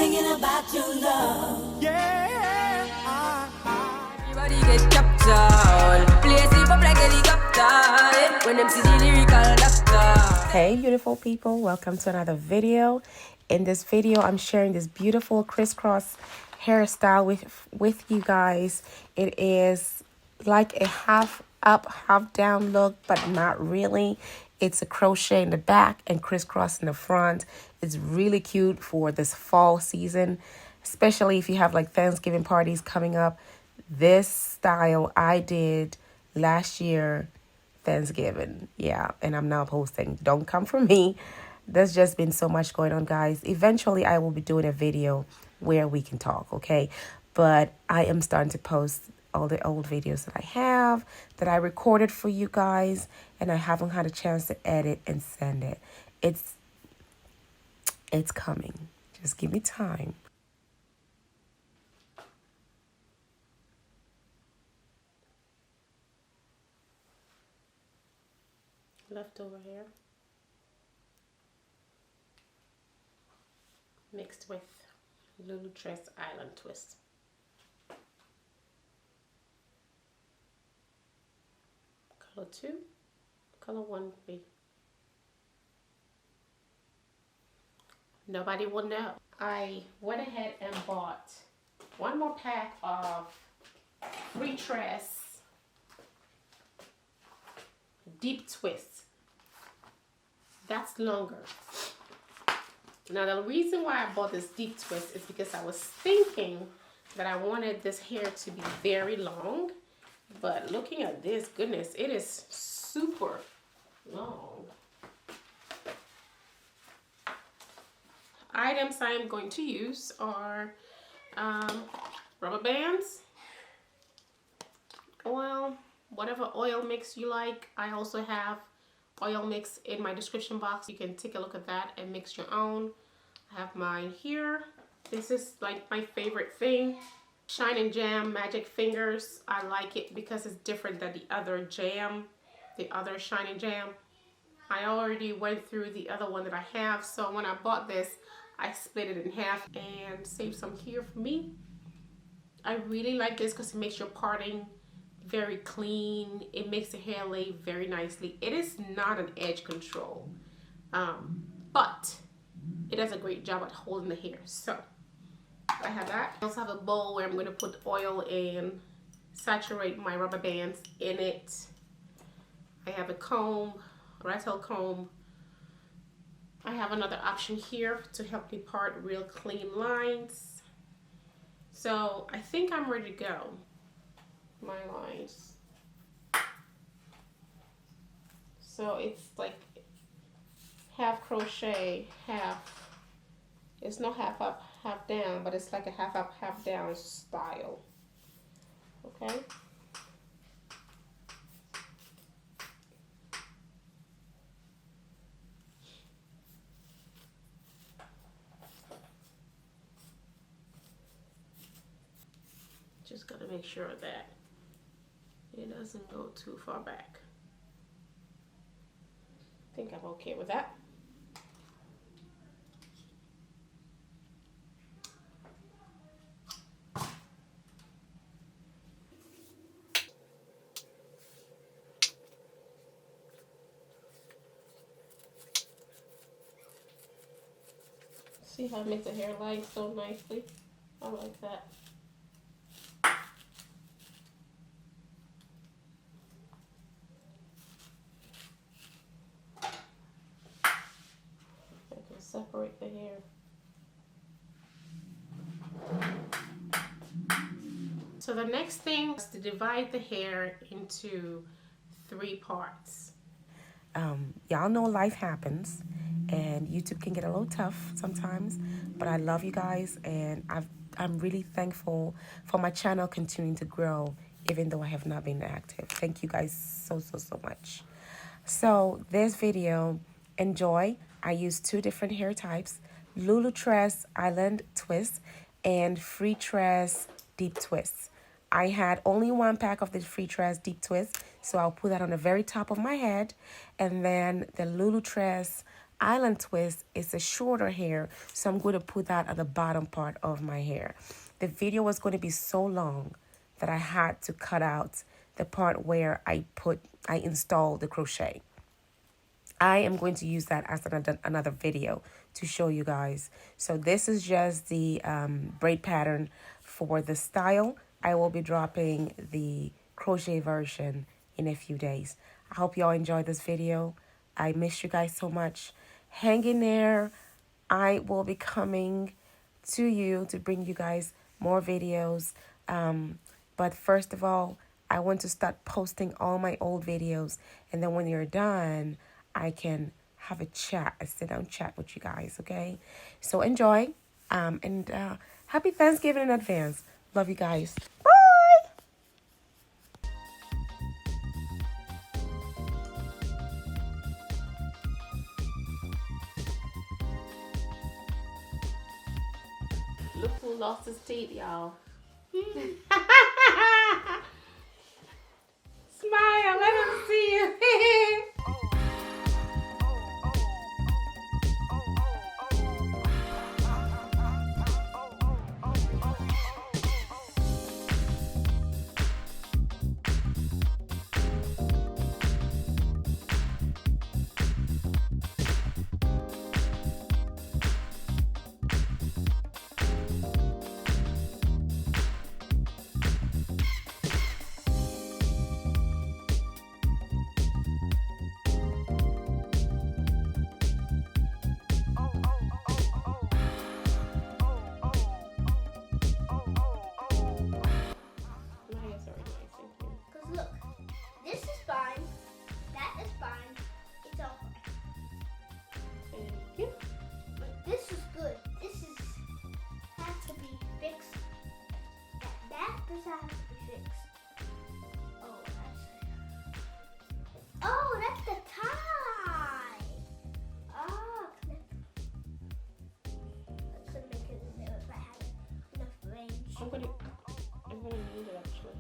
thinking about your love. Yeah. Everybody get captured. Play sleep up like helicopter. When them see the lyrical doctor. Hey beautiful people, welcome to another video. In this video I'm sharing this beautiful crisscross hairstyle with you guys. It is like a half up half down look, but not really. It's a crochet in the back and crisscross in the front. It's really cute for this fall season, especially if you have like Thanksgiving parties coming up. This style I did last year Thanksgiving, yeah, and I'm now posting. Don't come for me. There's just been so much going on, guys. Eventually I will be doing a video where we can talk, okay? But I am starting to post all the old videos that I have that I recorded for you guys, and I haven't had a chance to edit and send it. It's coming. Just give me time. Leftover hair mixed with lulutress island twist. Color 2, color 1B. Nobody will know. I went ahead and bought one more pack of Freetress deep twist. That's longer. Now the reason why I bought this deep twist is because I was thinking that I wanted this hair to be very long, but looking at this, goodness, it is super long. Items I am going to use are rubber bands, oil, whatever oil mix you like. I also have oil mix in my description box. You can take a look at that and mix your own. I have mine here. This is like my favorite thing. Shine and Jam Magic Fingers. I like it because it's different than the other jam, the other Shine and Jam. I already went through the other one that I have, so when I bought this, I split it in half and saved some here for me. I really like this because it makes your parting very clean. It makes the hair lay very nicely. It is not an edge control, but it does a great job at holding the hair. So I have that. I also have a bowl where I'm going to put oil and saturate my rubber bands in it. I have a comb, a rattle comb. I have another option here to help me part real clean lines. So I think I'm ready to go. My lines. So it's like half crochet, half, it's not half up, half down, but it's like a half up, half down style. Okay. Just gotta make sure that it doesn't go too far back. I think I'm okay with that. See how it makes the hair line so nicely? I like that. Separate the hair. So the next thing is to divide the hair into 3 parts. Y'all know life happens and YouTube can get a little tough sometimes, but I love you guys, and I'm really thankful for my channel continuing to grow even though I have not been active. Thank you guys so much. So this video, enjoy. I use 2 different hair types, lulutress island twist and Freetress deep twists. I had only 1 pack of the Freetress deep twist, so I'll put that on the very top of my head, and then the lulutress island twist is a shorter hair, so I'm going to put that at the bottom part of my hair. The video was going to be so long that I had to cut out the part where I installed the crochet. I am going to use that as another video to show you guys. So this is just the braid pattern for the style. I will be dropping the crochet version in a few days. I hope y'all enjoyed this video. I miss you guys so much. Hang in there. I will be coming to you to bring you guys more videos. But first of all, I want to start posting all my old videos. And then when you're done, I can have a chat, a sit-down chat with you guys, okay? So enjoy, and happy Thanksgiving in advance. Love you guys. Bye! Look who lost his teeth, y'all. Smile, let him see you. Look, this is fine, that is fine, it's all fine. Thank you. But this is good. This is has to be fixed. That does have to be fixed. Oh, that's the tie. Oh, let's make it in there if I have enough range. I'm gonna need it actually.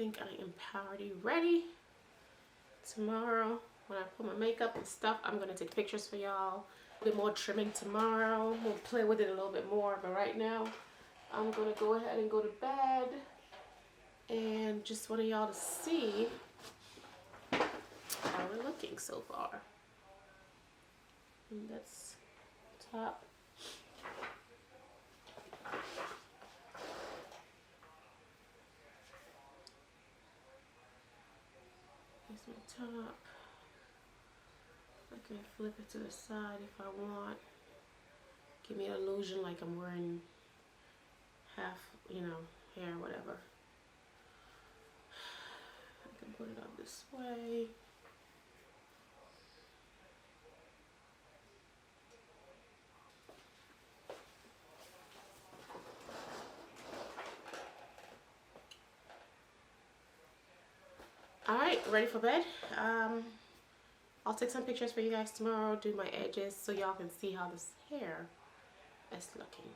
think I am already ready. Tomorrow, when I put my makeup and stuff, I'm going to take pictures for y'all. A bit more trimming tomorrow. We'll play with it a little bit more, but right now, I'm going to go ahead and go to bed. And just wanted y'all to see how we're looking so far. And that's top. Here's my top. I can flip it to the side if I want. Give me an illusion like I'm wearing half, you know, hair, whatever. I can put it up this way. Alright, ready for bed. I'll take some pictures for you guys tomorrow, do my edges so y'all can see how this hair is looking.